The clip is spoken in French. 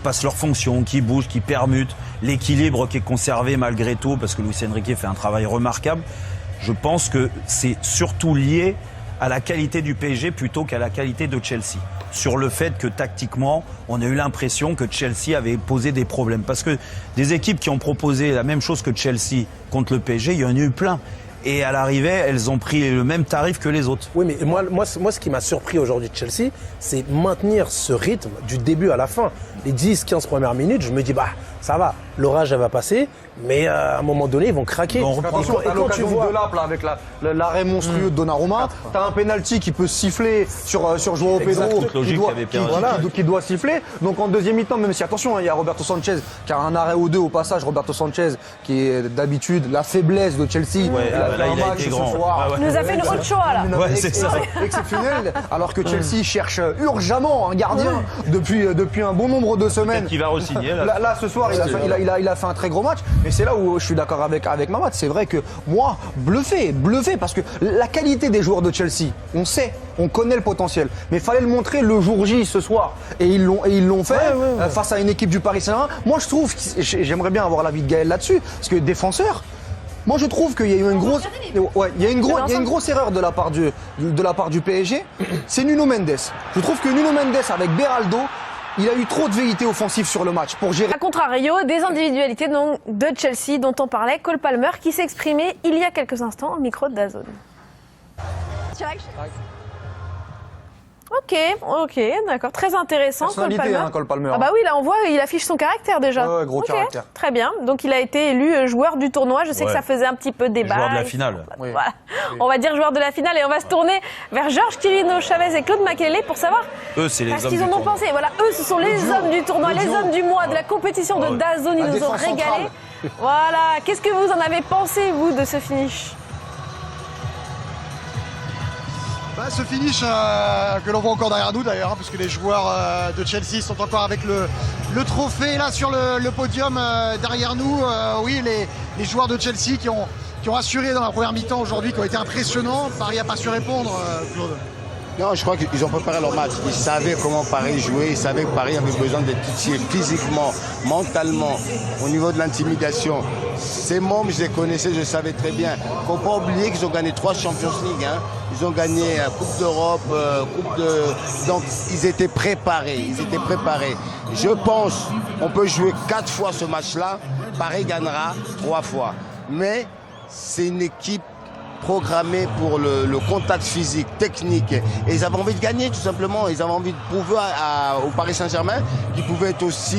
passent leurs fonctions, qui bougent, qui permutent, l'équilibre qui est conservé malgré tout, parce que Luis Enrique fait un travail remarquable. Je pense que c'est surtout lié à la qualité du PSG plutôt qu'à la qualité de Chelsea. Sur le fait que tactiquement, on a eu l'impression que Chelsea avait posé des problèmes. Parce que des équipes qui ont proposé la même chose que Chelsea contre le PSG, il y en a eu plein. Et à l'arrivée, elles ont pris le même tarif que les autres. Oui, mais moi ce qui m'a surpris aujourd'hui de Chelsea, c'est maintenir ce rythme du début à la fin. Les 10-15 premières minutes, je me dis, ça va, l'orage, elle va passer, mais à un moment donné, ils vont craquer. Attention, t'as l'occasion de Delap, là, avec l'arrêt monstrueux de Donnarumma. T'as un penalty qui peut siffler sur João Pedro, qui doit siffler. Donc en deuxième mi-temps, même si, attention, il y a Roberto Sanchez qui a un arrêt ou deux au passage. Roberto Sanchez, qui est d'habitude la faiblesse de Chelsea. Ouais, il a été grand. Il nous a fait une autre choix, là. Ouais, c'est ça. Exceptionnel, alors que Chelsea cherche urgemment un gardien depuis un bon nombre de semaines. Qui va re-signer. Là, ce soir, il a fait un très gros match. Mais c'est là où je suis d'accord avec Mamad. C'est vrai que moi, bluffé, parce que la qualité des joueurs de Chelsea, on connaît le potentiel. Mais il fallait le montrer le jour J ce soir. Et ils l'ont fait face à une équipe du Paris Saint-Germain. Moi, je trouve, j'aimerais bien avoir l'avis de Gaël là-dessus, parce que défenseur, moi, je trouve qu'il y a eu une grosse erreur de la part du PSG. C'est Nuno Mendes. Je trouve que Nuno Mendes avec Beraldo, il a eu trop de velléité offensive sur le match pour gérer. A contrario, des individualités de Chelsea dont on parlait, Cole Palmer qui s'est exprimé il y a quelques instants au micro de DAZN. Ok, d'accord, très intéressant. Personnalité, Cole Palmer. Ah bah oui, là on voit, il affiche son caractère déjà. Ouais, gros caractère. Très bien, donc il a été élu joueur du tournoi, je sais que ça faisait un petit peu débat. Joueur de la finale. Voilà. On va dire joueur de la finale et on va se tourner vers Georges Quirino Chavez et Claude Makélélé pour savoir c'est les ce qu'ils en ont pensé. Voilà, eux ce sont les hommes du tournoi, les hommes du mois, de la compétition de DAZN, ils nous ont régalé. Voilà, qu'est-ce que vous en avez pensé vous de ce finish ? Ce finish que l'on voit encore derrière nous d'ailleurs, puisque les joueurs de Chelsea sont encore avec le trophée là sur le podium derrière nous. Oui, les joueurs de Chelsea qui ont assuré dans la première mi-temps aujourd'hui, qui ont été impressionnants. Paris n'a pas su répondre, Claude. Non, je crois qu'ils ont préparé leur match. Ils savaient comment Paris jouait. Ils savaient que Paris avait besoin d'être titillé physiquement, mentalement, au niveau de l'intimidation. Ces membres, je les connaissais, je savais très bien. Il ne faut pas oublier qu'ils ont gagné 3 Champions League. Ils ont gagné Coupe d'Europe, Donc, ils étaient préparés. Je pense qu'on peut jouer 4 fois ce match-là. Paris gagnera 3 fois. Mais c'est une équipe programmés pour le contact physique, technique. Et ils avaient envie de gagner tout simplement. Ils avaient envie de prouver au Paris Saint-Germain qu'ils pouvaient être aussi